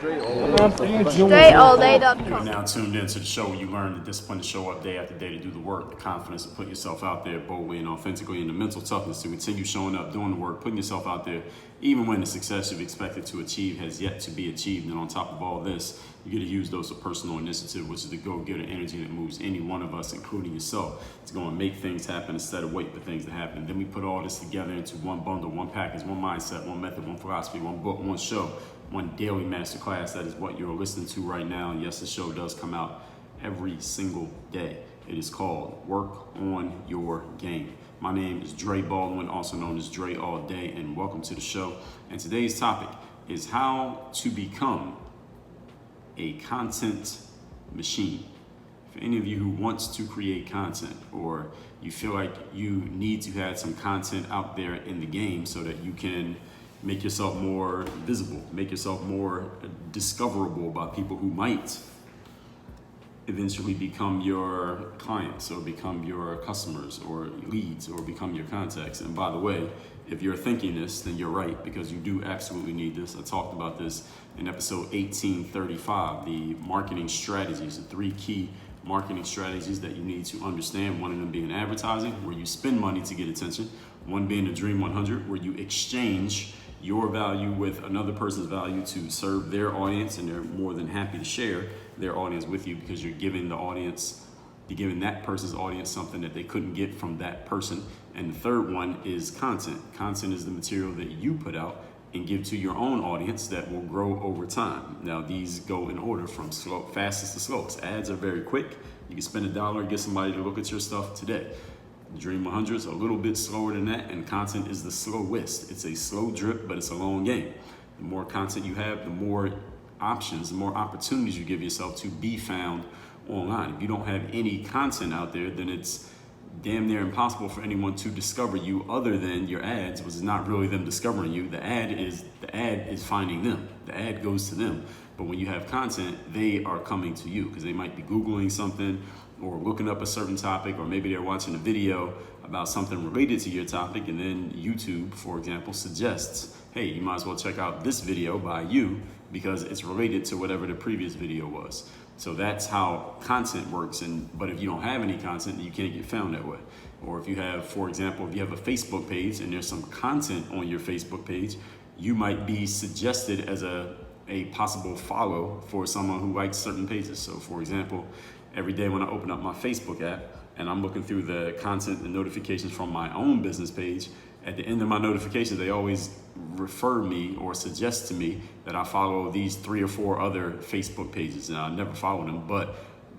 DreAllDay.com. You're now tuned into the show where you learn the discipline to show up day after day to do the work, the confidence to put yourself out there boldly and authentically, and the mental toughness to continue showing up, doing the work, putting yourself out there, even when the success you've expected to achieve has yet to be achieved. And on top of all this, you get to use those of personal initiative, which is the go-getter energy that moves any one of us, including yourself, to go and make things happen instead of wait for things to happen. Then we put all this together into one bundle, one package, one mindset, one method, one philosophy, one book, one show, one daily masterclass. That is what you're listening to right now. And yes, the show does come out every single day. It is called Work on Your Game. My name is Dre Baldwin, also known as Dre All Day, and welcome to the show. And today's topic is how to become a content machine. For any of you who wants to create content, or you feel like you need to have some content out there in the game so that you can make yourself more visible, make yourself more discoverable by people who might eventually become your clients or become your customers or leads or become your contacts. And by the way, if you're thinking this, then you're right, because you do absolutely need this. I talked about this in episode 1835, the marketing strategies, the 3 key marketing strategies that you need to understand. One of them being advertising, where you spend money to get attention. One being the Dream 100, where you exchange your value with another person's value to serve their audience, and they're more than happy to share their audience with you because you're giving that person's audience something that they couldn't get from that person. And the third one is content. Content is the material that you put out and give to your own audience that will grow over time. Now, these go in order from fastest to slowest. Ads are very quick. You can spend $1 and get somebody to look at your stuff today. Dream 100 is a little bit slower than that, and content is the slowest. It's a slow drip, but it's a long game. The more content you have, the more options, the more opportunities you give yourself to be found online. If you don't have any content out there, then it's damn near impossible for anyone to discover you other than your ads, which is not really them discovering you. The ad is finding them. The ad goes to them. But when you have content, they are coming to you because they might be Googling something or looking up a certain topic, or maybe they're watching a video about something related to your topic, and then YouTube, for example, suggests, hey, you might as well check out this video by you because it's related to whatever the previous video was. So that's how content works. But if you don't have any content, you can't get found that way. Or if you have, for example, if you have a Facebook page and there's some content on your Facebook page, you might be suggested as a possible follow for someone who likes certain pages. So for example, every day when I open up my Facebook app and I'm looking through the content and notifications from my own business page, at the end of my notifications, they always refer me or suggest to me that I follow these 3 or 4 other Facebook pages. And I never follow them, but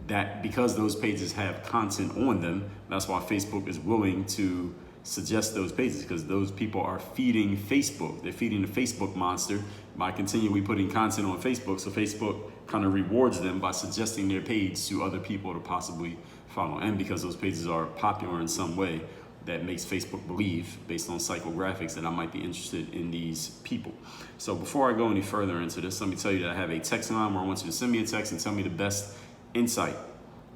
that because those pages have content on them, that's why Facebook is willing to suggest those pages, because those people are feeding Facebook. They're feeding the Facebook monster by continually putting content on Facebook. So Facebook kind of rewards them by suggesting their page to other people to possibly follow. And because those pages are popular in some way, that makes Facebook believe, based on psychographics, that I might be interested in these people. So before I go any further into this, let me tell you that I have a text line where I want you to send me a text and tell me the best insight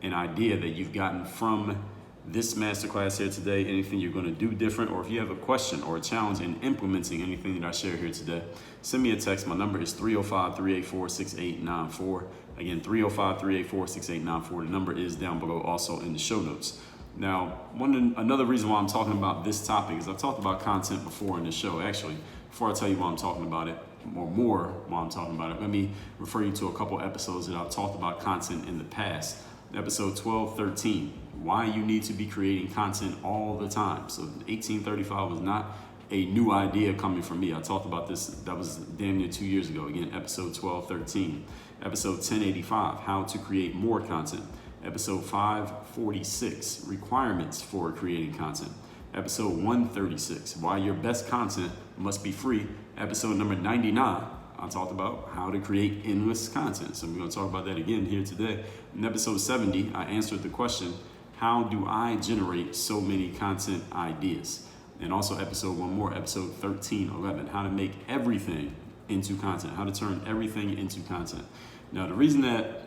and idea that you've gotten from this masterclass here today, anything you're going to do different, or if you have a question or a challenge in implementing anything that I share here today, send me a text. My number is 305-384-6894. Again, 305-384-6894. The number is down below, also in the show notes. Now, another reason why I'm talking about this topic is I've talked about content before in the show. Actually, before I tell you why I'm talking about it, or more why I'm talking about it, let me refer you to a couple episodes that I've talked about content in the past. Episode 12-13, why you need to be creating content all the time. So 1835 was not a new idea coming from me. I talked about this, that was damn near 2 years ago. Again, episode 12-13. Episode 1085, how to create more content. Episode 546, requirements for creating content. Episode 136, why your best content must be free. Episode number 99, I talked about how to create endless content. So we're going to talk about that again here today. In episode 70, I answered the question, how do I generate so many content ideas? And also episode 1311, how to make everything into content, how to turn everything into content. Now, the reason that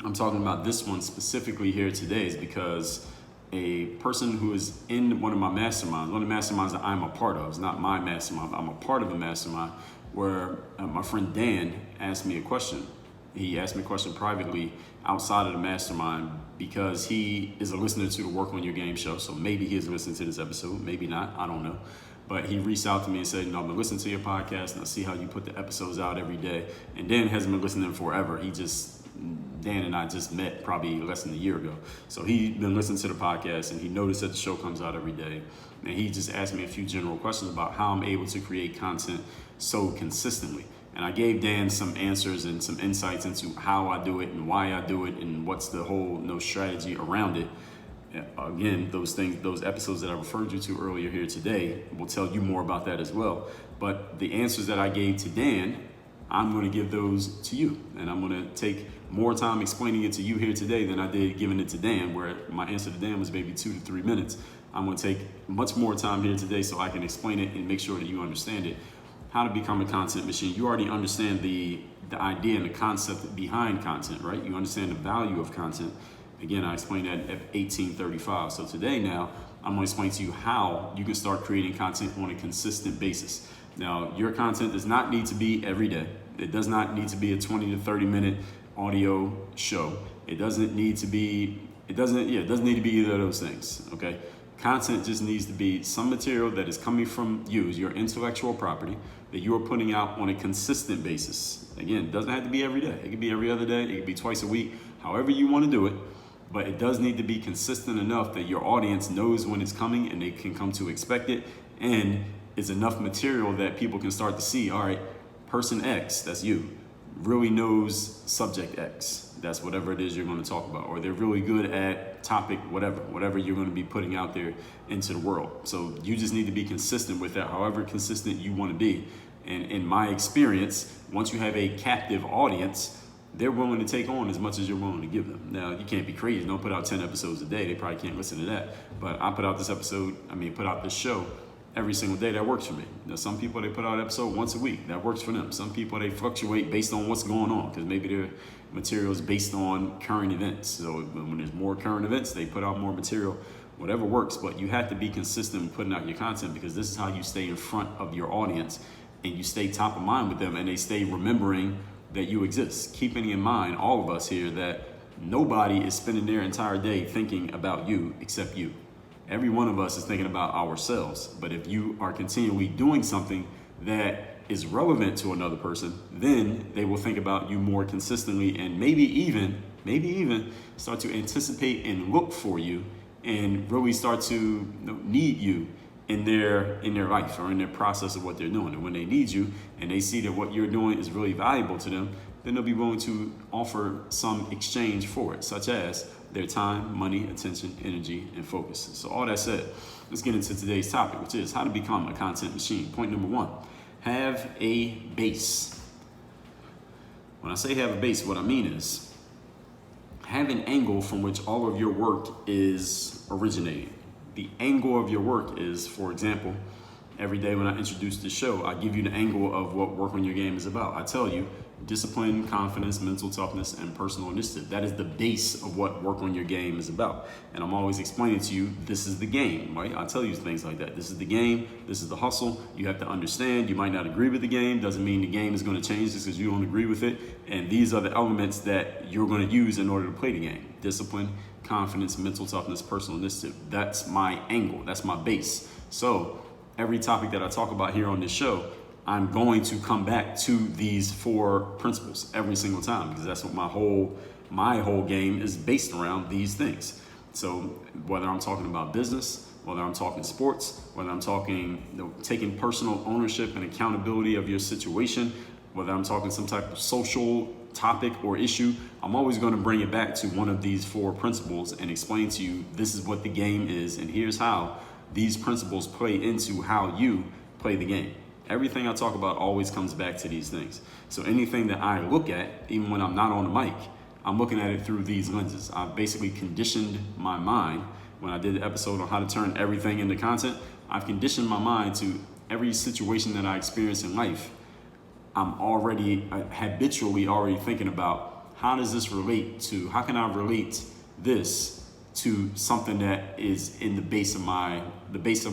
I'm talking about this one specifically here today is because a person who is in one of my masterminds, one of the masterminds that I'm a part of, it's not my mastermind, I'm a part of a mastermind where my friend Dan asked me a question. He asked me a question privately outside of the mastermind because he is a listener to the Work on Your Game show. So maybe he is listening to this episode, maybe not, I don't know. But he reached out to me and said, I'm gonna listen to your podcast and I see how you put the episodes out every day. And Dan hasn't been listening forever. Dan and I just met probably less than a year ago. So he's been listening to the podcast and he noticed that the show comes out every day. And he just asked me a few general questions about how I'm able to create content so consistently. And I gave Dan some answers and some insights into how I do it and why I do it and what's the whole strategy around it. Again, those episodes that I referred you to earlier here today will tell you more about that as well. But the answers that I gave to Dan, I'm going to give those to you. And I'm going to take more time explaining it to you here today than I did giving it to Dan, where my answer to Dan was maybe 2 to 3 minutes. I'm going to take much more time here today so I can explain it and make sure that you understand it. How to become a content machine. You already understand the idea and the concept behind content, right? You understand the value of content. Again, I explained that at 1835. So today now, I'm going to explain to you how you can start creating content on a consistent basis. Now, your content does not need to be every day. It does not need to be a 20 to 30 minute audio show. It doesn't need to be either of those things, okay? Content just needs to be some material that is coming from you, your intellectual property, that you are putting out on a consistent basis. Again, it doesn't have to be every day. It could be every other day. It could be twice a week, however you want to do it. But it does need to be consistent enough that your audience knows when it's coming and they can come to expect it. And it's enough material that people can start to see, all right, person X, that's you, really knows subject X. That's whatever it is you're going to talk about. Or they're really good at topic, whatever you're going to be putting out there into the world. So you just need to be consistent with that, however consistent you want to be. And in my experience, once you have a captive audience, they're willing to take on as much as you're willing to give them. Now, you can't be crazy. Don't put out 10 episodes a day. They probably can't listen to that. But I put out this show every single day. That works for me. Now, some people, they put out an episode once a week. That works for them. Some people, they fluctuate based on what's going on because maybe their material is based on current events. So when there's more current events, they put out more material, whatever works. But you have to be consistent in putting out your content because this is how you stay in front of your audience and you stay top of mind with them and they stay remembering that you exist. Keeping in mind, all of us here, that nobody is spending their entire day thinking about you except you. Every one of us is thinking about ourselves. But if you are continually doing something that is relevant to another person, then they will think about you more consistently and maybe even start to anticipate and look for you and really start to need you in their life or in their process of what they're doing. And when they need you and they see that what you're doing is really valuable to them, then they'll be willing to offer some exchange for it, such as their time, money, attention, energy, and focus. So all that said, let's get into today's topic, which is how to become a content machine. Point number 1, have a base. When I say have a base, what I mean is have an angle from which all of your work is originating. The angle of your work is, for example, every day when I introduce the show, I give you the angle of what Work on Your Game is about. I tell you discipline, confidence, mental toughness, and personal initiative. That is the base of what Work on Your Game is about. And I'm always explaining to you, this is the game, right? I tell you things like that. This is the game. This is the hustle. You have to understand, you might not agree with the game. Doesn't mean the game is going to change just because you don't agree with it. And these are the elements that you're going to use in order to play the game. Discipline, confidence, mental toughness, personal initiative. That's my angle. That's my base. So every topic that I talk about here on this show, I'm going to come back to these 4 principles every single time because that's what my whole game is based around, these things. So whether I'm talking about business, whether I'm talking sports, whether I'm talking taking personal ownership and accountability of your situation, whether I'm talking some type of social topic or issue, I'm always going to bring it back to one of these 4 principles and explain to you this is what the game is and here's how these principles play into how you play the game. Everything I talk about always comes back to these things. So anything that I look at, even when I'm not on the mic, I'm looking at it through these lenses. I've basically conditioned my mind. When I did the episode on how to turn everything into content, I've conditioned my mind to every situation that I experience in life. I'm habitually already thinking about how can I relate this to something that is in the base of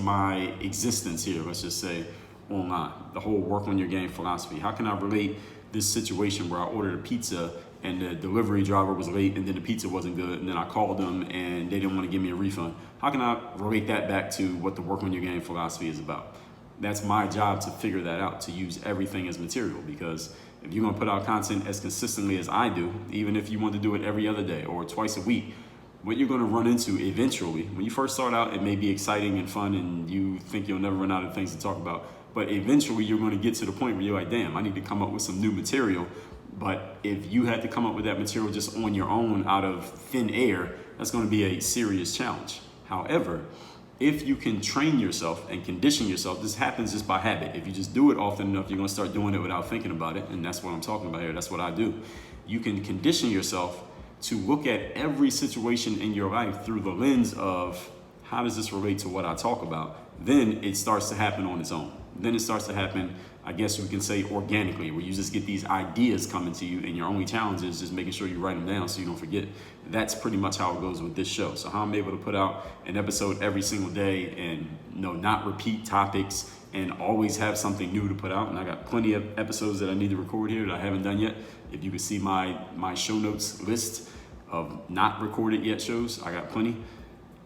my existence here, let's just say, online, the whole work on your game philosophy. How can I relate this situation where I ordered a pizza and the delivery driver was late and then the pizza wasn't good and then I called them and they didn't want to give me a refund? How can I relate that back to what the work on your game philosophy is about? That's my job to figure that out, to use everything as material, because if you're gonna put out content as consistently as I do, even if you want to do it every other day or twice a week, what you're gonna run into eventually, when you first start out, it may be exciting and fun and you think you'll never run out of things to talk about, but eventually you're gonna get to the point where you're like, damn, I need to come up with some new material. But if you had to come up with that material just on your own out of thin air, that's gonna be a serious challenge. However, if you can train yourself and condition yourself, this happens just by habit. If you just do it often enough, you're gonna start doing it without thinking about it. And that's what I'm talking about here. That's what I do. You can condition yourself to look at every situation in your life through the lens of, how does this relate to what I talk about? Then it starts to happen on its own. Then it starts to happen, I guess we can say, organically, where you just get these ideas coming to you and your only challenge is just making sure you write them down so you don't forget. That's pretty much how it goes with this show. So how I'm able to put out an episode every single day and not repeat topics and always have something new to put out. And I got plenty of episodes that I need to record here that I haven't done yet. If you can see my show notes list of not recorded yet shows, I got plenty.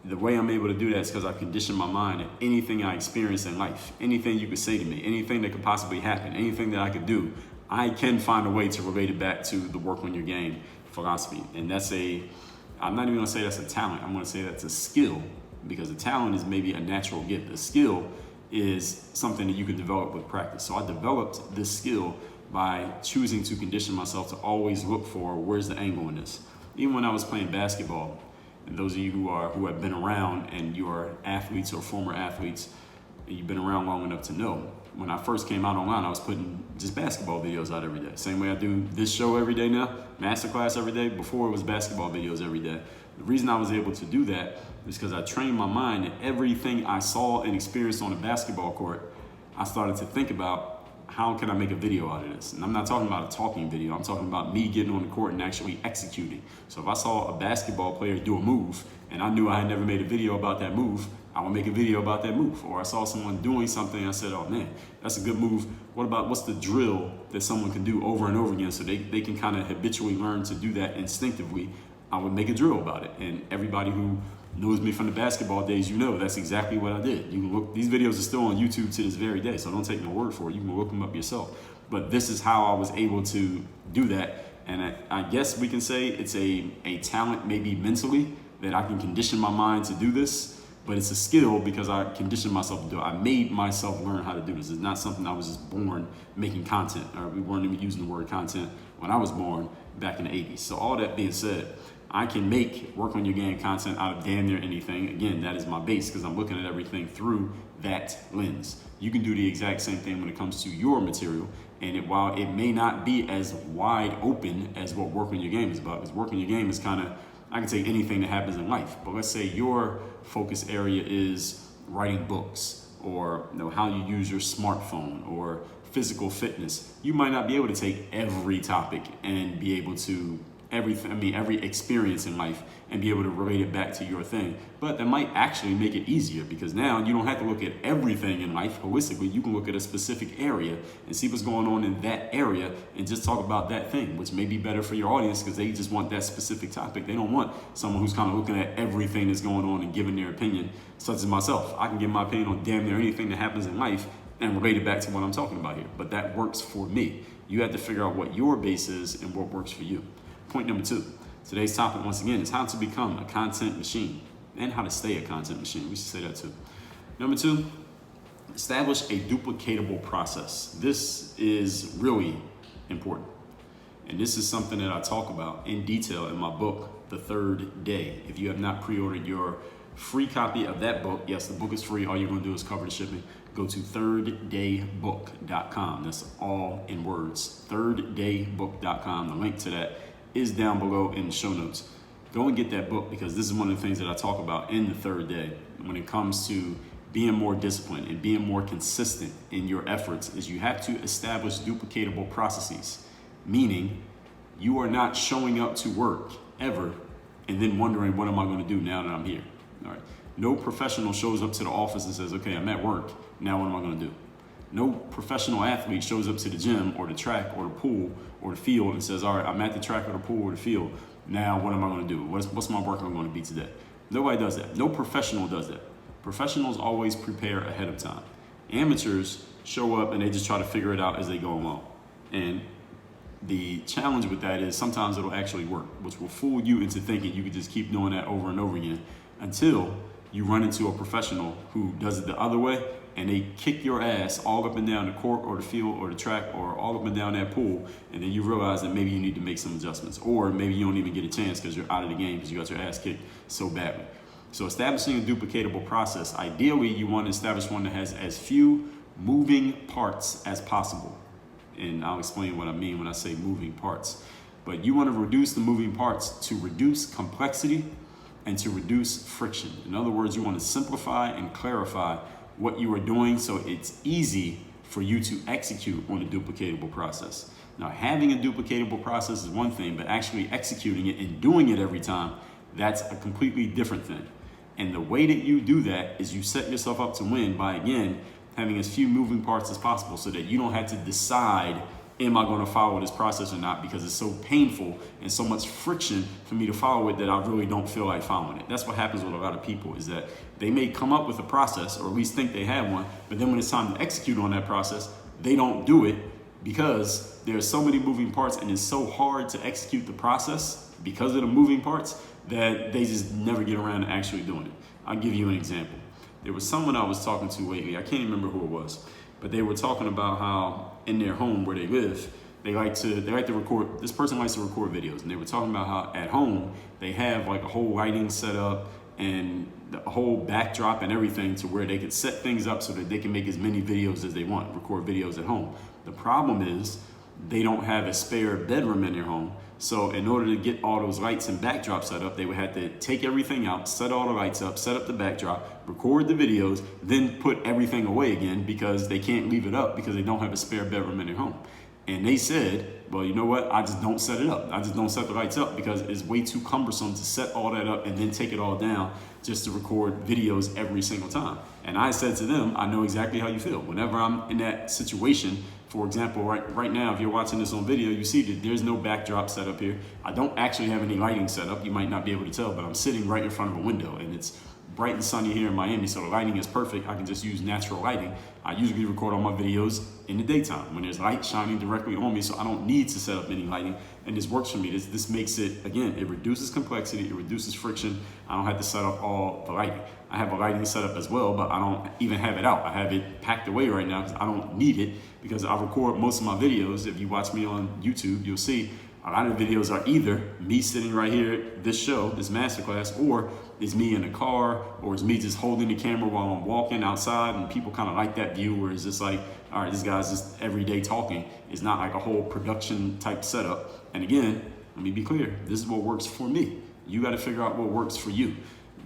The way I'm able to do that is because I condition my mind that anything I experience in life, anything you could say to me, anything that could possibly happen, anything that I could do, I can find a way to relate it back to the work on your game philosophy. And I'm not even gonna say that's a talent, I'm gonna say that's a skill, because a talent is maybe a natural gift. A skill is something that you can develop with practice. So I developed this skill by choosing to condition myself to always look for, where's the angle in this? Even when I was playing basketball, and those of you who have been around and you are athletes or former athletes, and you've been around long enough to know, when I first came out online, I was putting just basketball videos out every day. Same way I do this show every day now, masterclass every day. Before, it was basketball videos every day. The reason I was able to do that is because I trained my mind that everything I saw and experienced on a basketball court, I started to think about, how can I make a video out of this? And I'm not talking about a talking video. I'm talking about me getting on the court and actually executing. So if I saw a basketball player do a move and I knew I had never made a video about that move, I would make a video about that move. Or I saw someone doing something, I said, oh man, that's a good move. What's the drill that someone can do over and over again so they can kind of habitually learn to do that instinctively? I would make a drill about it. And everybody who knows me from the basketball days, that's exactly what I did. You can look, these videos are still on YouTube to this very day, so don't take my word for it. You can look them up yourself. But this is how I was able to do that. And I guess we can say it's a talent, maybe mentally, that I can condition my mind to do this, but it's a skill because I conditioned myself to do it. I made myself learn how to do this. It's not something I was just born making content, or we weren't even using the word content when I was born back in the 80s. So all that being said, I can make work on your game content out of damn near anything. Again, that is my base because I'm looking at everything through that lens. You can do the exact same thing when it comes to your material. And while it may not be as wide open as what work on your game is about, because work on your game is kind of, I can take anything that happens in life. But let's say your focus area is writing books, or how you use your smartphone, or physical fitness. You might not be able to take every topic and be able to every experience in life and be able to relate it back to your thing. But that might actually make it easier because now you don't have to look at everything in life holistically. You can look at a specific area and see what's going on in that area and just talk about that thing, which may be better for your audience because they just want that specific topic. They don't want someone who's kind of looking at everything that's going on and giving their opinion, such as myself. I can give my opinion on damn near anything that happens in life and relate it back to what I'm talking about here. But that works for me. You have to figure out what your base is and what works for you. Point number 2, today's topic once again is how to become a content machine and how to stay a content machine. We should say that too. Number 2, establish a duplicatable process. This is really important. And this is something that I talk about in detail in my book, The Third Day. If you have not pre-ordered your free copy of that book, yes, the book is free. All you're going to do is cover the shipping. Go to thirddaybook.com. That's all in words. Thirddaybook.com. The link to that is down below in the show notes. Go and get that book because this is one of the things that I talk about in The Third Day when it comes to being more disciplined and being more consistent in your efforts is you have to establish duplicatable processes, meaning you are not showing up to work ever and then wondering, what am I going to do now that I'm here? All right. No professional shows up to the office and says, okay, I'm at work. Now what am I going to do? No professional athlete shows up to the gym or the track or the pool or the field and says, all right, I'm at the track or the pool or the field. Now what am I going to do? What's my workout going to be today? Nobody does that. No professional does that. Professionals always prepare ahead of time. Amateurs show up and they just try to figure it out as they go along. And the challenge with that is sometimes it'll actually work, which will fool you into thinking you could just keep doing that over and over again until you run into a professional who does it the other way and they kick your ass all up and down the court or the field or the track or all up and down that pool, and then you realize that maybe you need to make some adjustments, or maybe you don't even get a chance because you're out of the game because you got your ass kicked so badly. So establishing a duplicatable process, ideally you want to establish one that has as few moving parts as possible. And I'll explain what I mean when I say moving parts. But you want to reduce the moving parts to reduce complexity and to reduce friction. In other words, you want to simplify and clarify what you are doing so it's easy for you to execute on a duplicatable process. Now, having a duplicatable process is one thing, but actually executing it and doing it every time, that's a completely different thing. And the way that you do that is you set yourself up to win by, again, having as few moving parts as possible so that you don't have to decide, am I going to follow this process or not, because it's so painful and so much friction for me to follow it that I really don't feel like following it. That's what happens with a lot of people, is that they may come up with a process or at least think they have one, but then when it's time to execute on that process, they don't do it because there's so many moving parts and it's so hard to execute the process because of the moving parts that they just never get around to actually doing it. I'll give you an example. There was someone I was talking to lately, I can't remember who it was, but they were talking about how in their home where they live, they like to record, this person likes to record videos, and they were talking about how at home they have like a whole lighting set up and a whole backdrop and everything to where they could set things up so that they can make as many videos as they want, record videos at home. The problem is they don't have a spare bedroom in their home. So in order to get all those lights and backdrops set up, they would have to take everything out, set all the lights up, set up the backdrop, record the videos, then put everything away again because they can't leave it up because they don't have a spare bedroom in their home. And they said, well, you know what? I just don't set it up. I just don't set the lights up because it's way too cumbersome to set all that up and then take it all down just to record videos every single time. And I said to them, I know exactly how you feel. Whenever I'm in that situation, for example, right now, if you're watching this on video, you see that there's no backdrop set up here. I don't actually have any lighting set up. You might not be able to tell, but I'm sitting right in front of a window and it's bright and sunny here in Miami, so the lighting is perfect. I can just use natural lighting. I usually record all my videos in the daytime when there's light shining directly on me, so I don't need to set up any lighting, and this works for me. This makes it, again, it reduces complexity, it reduces friction. I don't have to set up all the lighting. I have a lighting set up as well, but I don't even have it out. I have it packed away right now because I don't need it, because I record most of my videos. If you watch me on YouTube, you'll see a lot of videos are either me sitting right here, this show, this masterclass, or it's me in a car, or it's me just holding the camera while I'm walking outside, and people kind of like that view where it's just like, all right, this guy's just everyday talking. It's not like a whole production type setup. And again, let me be clear, this is what works for me. You got to figure out what works for you.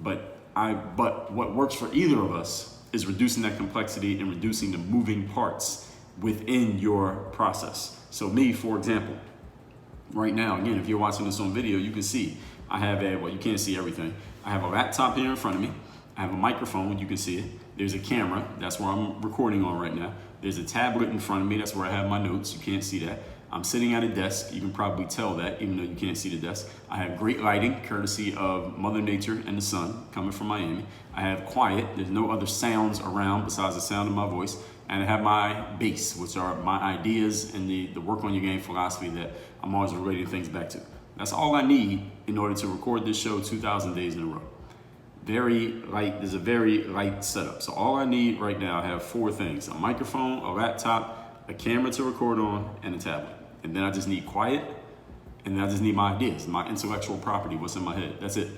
But what works for either of us is reducing that complexity and reducing the moving parts within your process. So me, for example, right now, again, if you're watching this on video, you can see I have well, you can't see everything. I have a laptop here in front of me. I have a microphone, you can see it. There's a camera, that's where I'm recording on right now. There's a tablet in front of me, that's where I have my notes, you can't see that. I'm sitting at a desk, you can probably tell that, even though you can't see the desk. I have great lighting, courtesy of Mother Nature and the sun, coming from Miami. I have quiet, there's no other sounds around besides the sound of my voice. And I have my base, which are my ideas and the work on your game philosophy that I'm always relating things back to. That's all I need in order to record this show 2,000 days in a row. Very light, there's a very light setup. So all I need right now, I have 4 things: a microphone, a laptop, a camera to record on, and a tablet. And then I just need quiet, and then I just need my ideas, my intellectual property, what's in my head. That's it.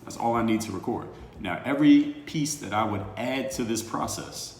That's all I need to record. Now, every piece that I would add to this process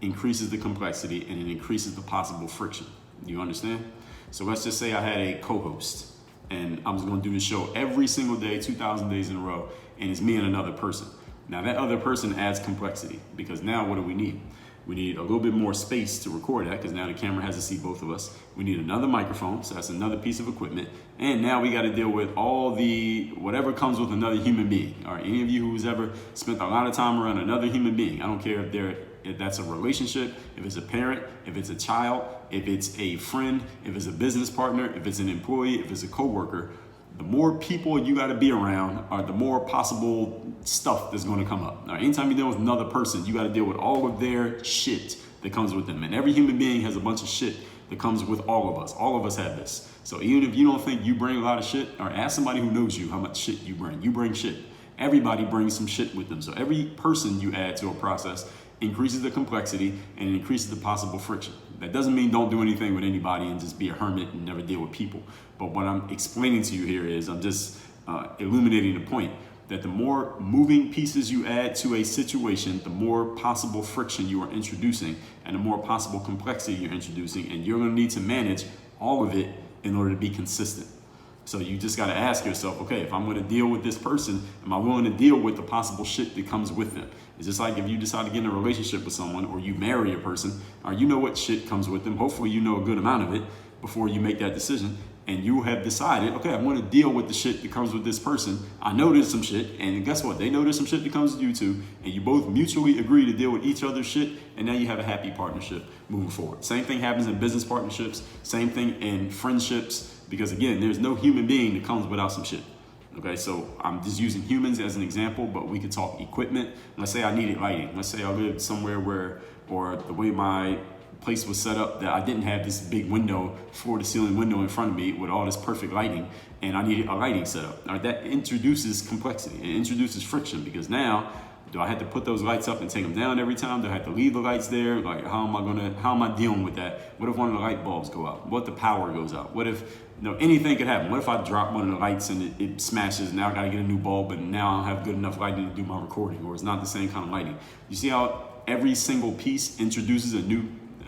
increases the complexity and it increases the possible friction. You understand? So let's just say I had a co-host and I'm just gonna do the show every single day, 2,000 days in a row, and it's me and another person. Now that other person adds complexity, because now what do we need? We need a little bit more space to record at, because now the camera has to see both of us. We need another microphone, so that's another piece of equipment. And now we got to deal with all the whatever comes with another human being. All right, any of you who's ever spent a lot of time around another human being, I don't care if they're if that's a relationship, if it's a parent, if it's a child, if it's a friend, if it's a business partner, if it's an employee, if it's a coworker, the more people you got to be around, or the more possible stuff that's going to come up. Now, anytime you deal with another person, you got to deal with all of their shit that comes with them. And every human being has a bunch of shit that comes with all of us. All of us have this. So even if you don't think you bring a lot of shit, or ask somebody who knows you how much shit you bring. You bring shit. Everybody brings some shit with them. So every person you add to a process increases the complexity and it increases the possible friction. That doesn't mean don't do anything with anybody and just be a hermit and never deal with people. But what I'm explaining to you here is I'm just illuminating the point that the more moving pieces you add to a situation, the more possible friction you are introducing and the more possible complexity you're introducing, and you're going to need to manage all of it in order to be consistent. So you just got to ask yourself, okay, if I'm going to deal with this person, am I willing to deal with the possible shit that comes with them? It's just like if you decide to get in a relationship with someone or you marry a person, or you know what shit comes with them. Hopefully you know a good amount of it before you make that decision. And you have decided, okay, I'm going to deal with the shit that comes with this person. I know there's some shit, and guess what? They know there's some shit that comes with you too, and you both mutually agree to deal with each other's shit, and now you have a happy partnership moving forward. Same thing happens in business partnerships, same thing in friendships, because again, there's no human being that comes without some shit. Okay, so I'm just using humans as an example, but we could talk equipment. Let's say I needed lighting. Let's say I lived somewhere where, or the way my place was set up, that I didn't have this big window, floor to ceiling window in front of me with all this perfect lighting, and I needed a lighting setup. All right, that introduces complexity. It introduces friction, because now do I have to put those lights up and take them down every time? Do I have to leave the lights there? Like, how am I dealing with that? What if one of the light bulbs go out? What if the power goes out? What if, anything could happen? What if I drop one of the lights and it smashes? Now I gotta get a new bulb, but now I don't have good enough lighting to do my recording, or it's not the same kind of lighting. You see how every single piece introduces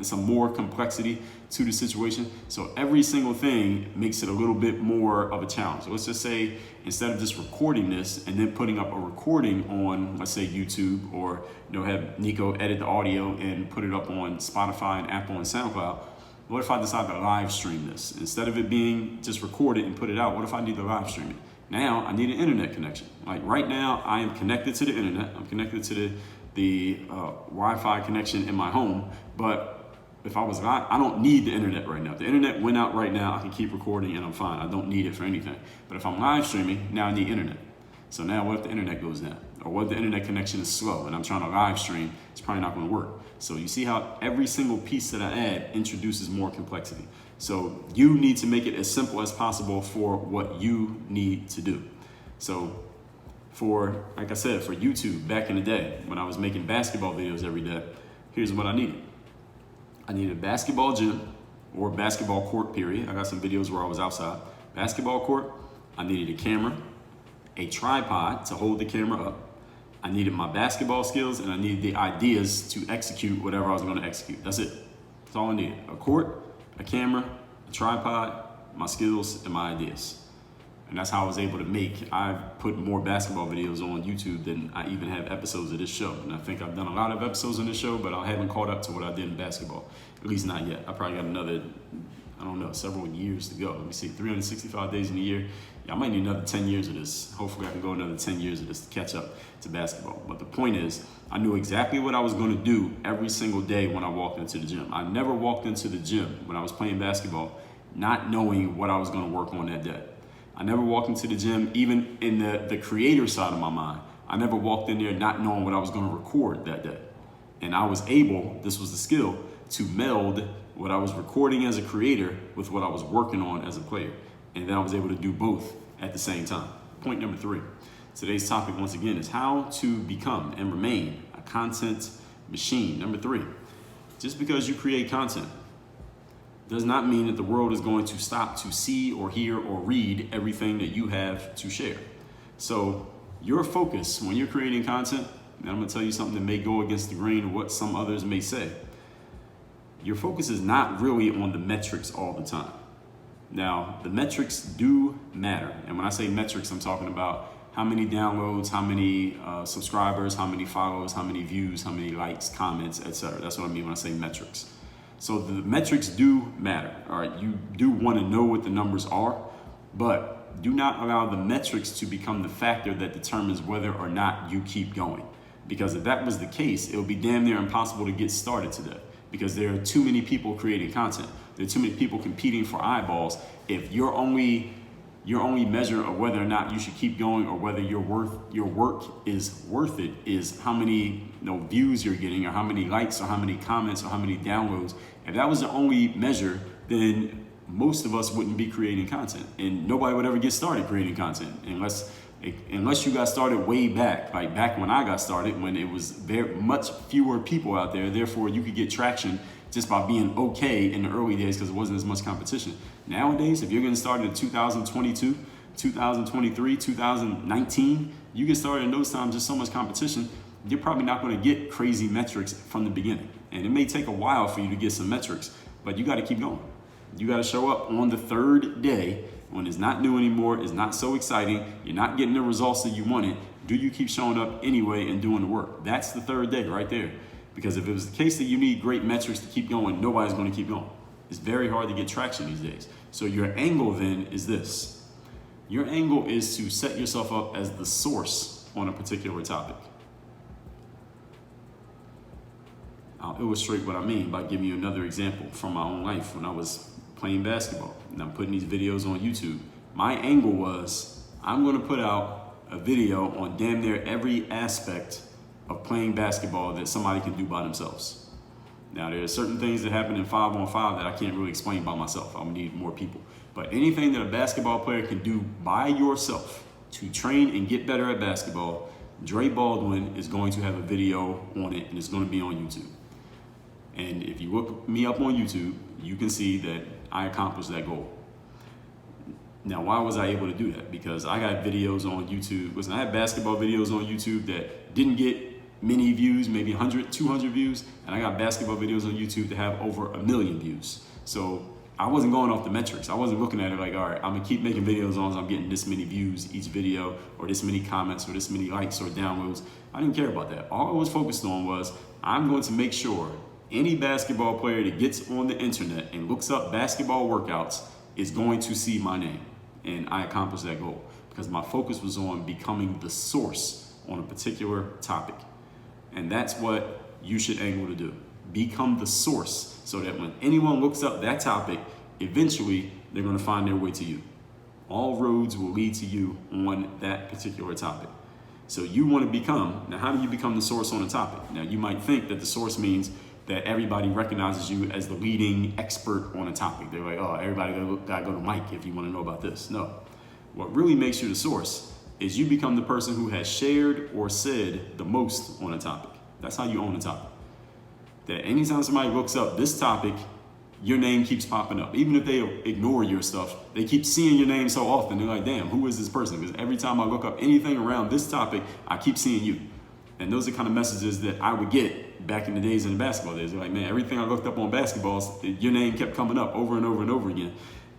some more complexity to the situation? So every single thing makes it a little bit more of a challenge. So let's just say, instead of just recording this and then putting up a recording on, let's say, YouTube, or have Nico edit the audio and put it up on Spotify and Apple and SoundCloud, what if I decide to live stream this? Instead of it being just recorded and put it out, what if I need to live stream it? Now I need an internet connection. Like right now, I am connected to the internet. I'm connected to the Wi-Fi connection in my home, but if I was live, I don't need the internet right now. If the internet went out right now, I can keep recording and I'm fine. I don't need it for anything. But if I'm live streaming, now I need internet. So now what if the internet goes down? Or what if the internet connection is slow and I'm trying to live stream? It's probably not going to work. So you see how every single piece that I add introduces more complexity. So you need to make it as simple as possible for what you need to do. So like I said, for YouTube back in the day, when I was making basketball videos every day, here's what I needed. I needed a basketball gym, or basketball court, period. I got some videos where I was outside. Basketball court, I needed a camera, a tripod to hold the camera up. I needed my basketball skills, and I needed the ideas to execute whatever I was going to execute. That's it. That's all I needed. A court, a camera, a tripod, my skills, and my ideas. And that's how I was able to I've put more basketball videos on YouTube than I even have episodes of this show. And I think I've done a lot of episodes on this show, but I haven't caught up to what I did in basketball. At least not yet. I probably got another, several years to go. Let me see, 365 days in a year. Yeah, I might need another 10 years of this. Hopefully I can go another 10 years of this to catch up to basketball. But the point is, I knew exactly what I was going to do every single day when I walked into the gym. I never walked into the gym when I was playing basketball not knowing what I was going to work on that day. I never walked into the gym, even in the creator side of my mind. I never walked in there not knowing what I was going to record that day. And I was able, this was the skill, to meld what I was recording as a creator with what I was working on as a player. And then I was able to do both at the same time. Point number 3. Today's topic, once again, is how to become and remain a content machine. Number 3, just because you create content does not mean that the world is going to stop to see or hear or read everything that you have to share. So your focus when you're creating content, and I'm going to tell you something that may go against the grain of what some others may say. Your focus is not really on the metrics all the time. Now, the metrics do matter. And when I say metrics, I'm talking about how many downloads, how many subscribers, how many follows, how many views, how many likes, comments, etc. That's what I mean when I say metrics. So the metrics do matter. All right, you do want to know what the numbers are, but do not allow the metrics to become the factor that determines whether or not you keep going. Because if that was the case, it would be damn near impossible to get started today, because there are too many people creating content. There are too many people competing for eyeballs. If your only measure of whether or not you should keep going or whether your work is worth it is how many views you're getting or how many likes or how many comments or how many downloads, if that was the only measure, then most of us wouldn't be creating content, and nobody would ever get started creating content unless you got started way back, like back when I got started, when it was very much fewer people out there. Therefore, you could get traction just by being okay in the early days because it wasn't as much competition. Nowadays, if you're getting started in 2022, 2023, 2019, you get started in those times, just so much competition, you're probably not going to get crazy metrics from the beginning. And it may take a while for you to get some metrics, but you got to keep going. You got to show up on the third day when it's not new anymore, it's not so exciting, you're not getting the results that you wanted. Do you keep showing up anyway and doing the work? That's the third day right there. Because if it was the case that you need great metrics to keep going, nobody's going to keep going. It's very hard to get traction these days. So your angle then is this. Your angle is to set yourself up as the source on a particular topic. I'll illustrate what I mean by giving you another example from my own life when I was playing basketball and I'm putting these videos on YouTube. My angle was, I'm going to put out a video on damn near every aspect of playing basketball that somebody can do by themselves. Now, there are certain things that happen in 5-on-5 that I can't really explain by myself. I'm gonna need more people. But anything that a basketball player can do by yourself to train and get better at basketball, Dre Baldwin is going to have a video on it, and it's going to be on YouTube. And if you look me up on YouTube, you can see that I accomplished that goal. Now, why was I able to do that? Because I got videos on YouTube. Listen, I had basketball videos on YouTube that didn't get many views, maybe 100, 200 views. And I got basketball videos on YouTube that have over 1 million views. So I wasn't going off the metrics. I wasn't looking at it like, all right, I'm gonna keep making videos as long as I'm getting this many views each video, or this many comments, or this many likes or downloads. I didn't care about that. All I was focused on was, I'm going to make sure any basketball player that gets on the internet and looks up basketball workouts is going to see my name. And I accomplished that goal because my focus was on becoming the source on a particular topic. And that's what you should angle to do. Become the source so that when anyone looks up that topic, eventually they're going to find their way to you. All roads will lead to you on that particular topic. So you want to become, now how do you become the source on a topic? Now you might think that the source means that everybody recognizes you as the leading expert on a topic. They're like, oh, everybody gotta go to Mike if you want to know about this. No. What really makes you the source is you become the person who has shared or said the most on a topic. That's how you own a topic. That anytime somebody looks up this topic, your name keeps popping up. Even if they ignore your stuff, they keep seeing your name so often, they're like, damn, who is this person? Because every time I look up anything around this topic, I keep seeing you. And those are the kind of messages that I would get back in the days in the basketball days. They're like, man, everything I looked up on basketballs, your name kept coming up over and over and over again.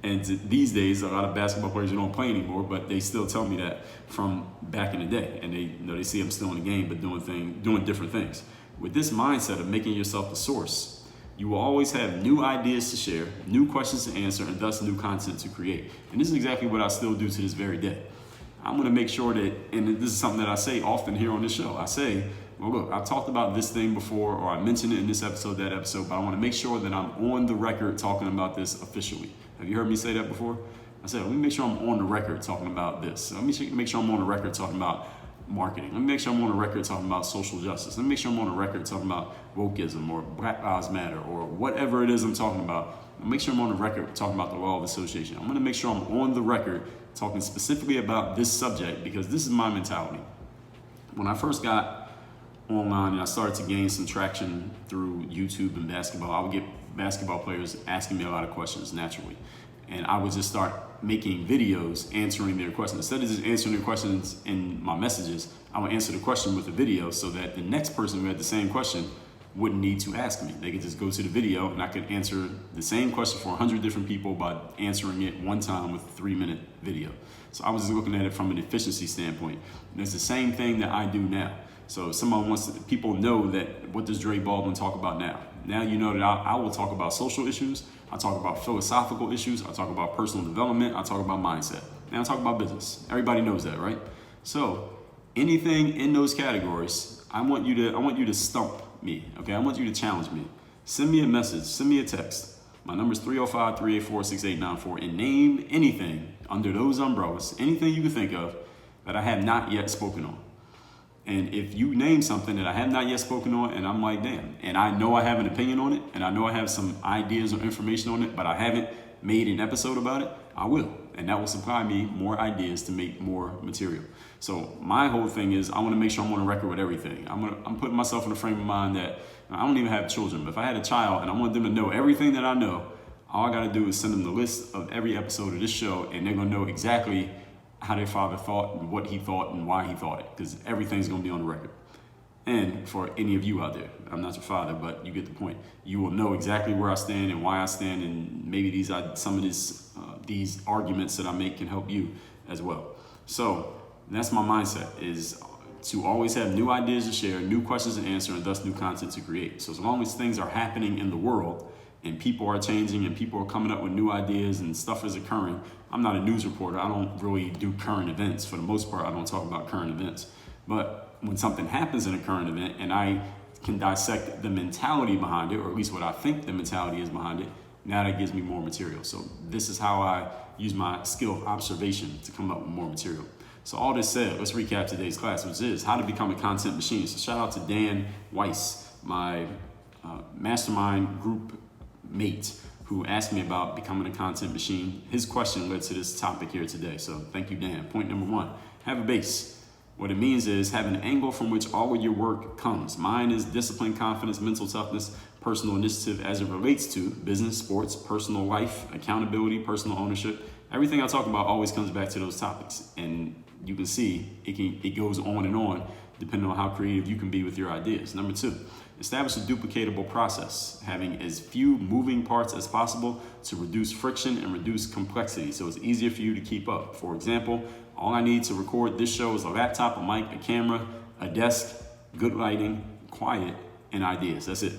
And these days, a lot of basketball players don't play anymore, but they still tell me that from back in the day. And they see I'm still in the game, but doing different things. With this mindset of making yourself the source, you will always have new ideas to share, new questions to answer, and thus new content to create. And this is exactly what I still do to this very day. I'm going to make sure that, and this is something that I say often here on this show, I say, well, look, I've talked about this thing before, or I mentioned it in this episode, that episode, but I want to make sure that I'm on the record talking about this officially. Have you heard me say that before? I said, let me make sure I'm on the record talking about this. Let me make sure I'm on the record talking about marketing. Let me make sure I'm on the record talking about social justice. Let me make sure I'm on the record talking about wokeism or Black Lives Matter or whatever it is I'm talking about. Make sure I'm on the record talking about the law of association. I'm going to make sure I'm on the record talking specifically about this subject because this is my mentality. When I first got online and I started to gain some traction through YouTube and basketball, I would get basketball players asking me a lot of questions naturally. And I would just start making videos answering their questions. Instead of just answering their questions in my messages, I would answer the question with a video so that the next person who had the same question wouldn't need to ask me. They could just go to the video and I could answer the same question for 100 different people by answering it one time with a 3-minute video. So I was just looking at it from an efficiency standpoint. And it's the same thing that I do now. So if someone wants to, people know that what does Dre Baldwin talk about now? Now you know that I will talk about social issues, I talk about philosophical issues, I talk about personal development, I talk about mindset, and I talk about business. Everybody knows that, right? So anything in those categories, I want you to stump me, okay? I want you to challenge me. Send me a message, send me a text. My number is 305-384-6894, and name anything under those umbrellas, anything you can think of that I have not yet spoken on. And if you name something that I have not yet spoken on, and I'm like, damn, and I know I have an opinion on it, and I know I have some ideas or information on it, but I haven't made an episode about it, I will. And that will supply me more ideas to make more material. So my whole thing is I want to make sure I'm on a record with everything. I'm putting myself in a frame of mind that I don't even have children, but if I had a child and I want them to know everything that I know, all I got to do is send them the list of every episode of this show, and they're going to know exactly how their father thought and what he thought and why he thought it, because everything's going to be on the record. And for any of you out there, I'm not your father, but you get the point. You will know exactly where I stand and why I stand, and maybe some of these arguments that I make can help you as well. So that's my mindset, is to always have new ideas to share, new questions to answer, and thus new content to create. So as long as things are happening in the world and people are changing and people are coming up with new ideas and stuff is occurring, I'm not a news reporter. I don't really do current events. For the most part, I don't talk about current events. But when something happens in a current event and I can dissect the mentality behind it, or at least what I think the mentality is behind it, now that gives me more material. So this is how I use my skill of observation to come up with more material. So all this said, let's recap today's class, which is how to become a content machine. So shout out to Dan Weiss, my mastermind group mate, who asked me about becoming a content machine. His question led to this topic here today. So thank you, Dan. Point number 1, have a base. What it means is have an angle from which all of your work comes. Mine is discipline, confidence, mental toughness, personal initiative as it relates to business, sports, personal life, accountability, personal ownership. Everything I talk about always comes back to those topics. And you can see it goes on and on depending on how creative you can be with your ideas. Number 2, establish a duplicatable process, having as few moving parts as possible to reduce friction and reduce complexity so it's easier for you to keep up. For example, all I need to record this show is a laptop, a mic, a camera, a desk, good lighting, quiet, and ideas. That's it.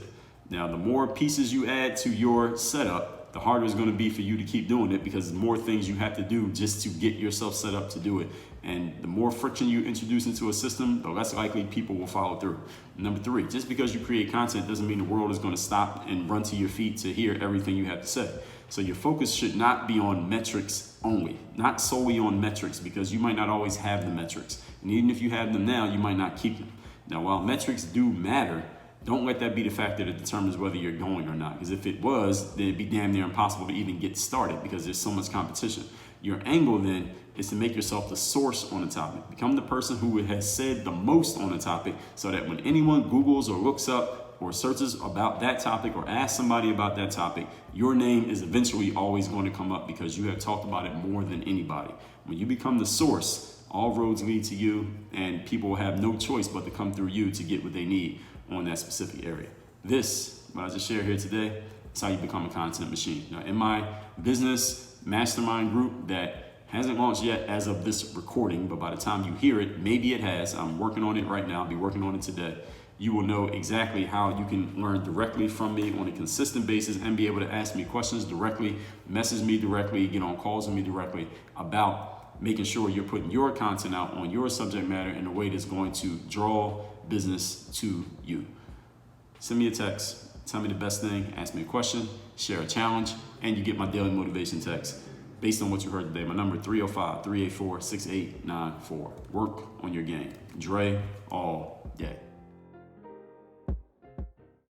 Now, the more pieces you add to your setup, the harder it's going to be for you to keep doing it, because the more things you have to do just to get yourself set up to do it. And the more friction you introduce into a system, the less likely people will follow through. Number 3, just because you create content doesn't mean the world is going to stop and run to your feet to hear everything you have to say. So your focus should not be on metrics only, not solely on metrics, because you might not always have the metrics. And even if you have them now, you might not keep them. Now, while metrics do matter, don't let that be the factor that determines whether you're going or not. Because if it was, then it'd be damn near impossible to even get started because there's so much competition. Your angle then is to make yourself the source on the topic. Become the person who has said the most on the topic, so that when anyone Googles or looks up or searches about that topic or asks somebody about that topic, your name is eventually always going to come up because you have talked about it more than anybody. When you become the source, all roads lead to you, and people will have no choice but to come through you to get what they need on that specific area. This, what I just shared here today, is how you become a content machine. Now, in my business mastermind group that hasn't launched yet as of this recording, but by the time you hear it, maybe it has. I'm working on it right now. I'll be working on it today. You will know exactly how you can learn directly from me on a consistent basis and be able to ask me questions directly, message me directly, get on calls with me directly about making sure you're putting your content out on your subject matter in a way that's going to draw business to you. Send me a text, tell me the best thing, ask me a question, share a challenge, and you get my daily motivation text based on what you heard today. My number 305-384-6894. Work on your game. Dre all day.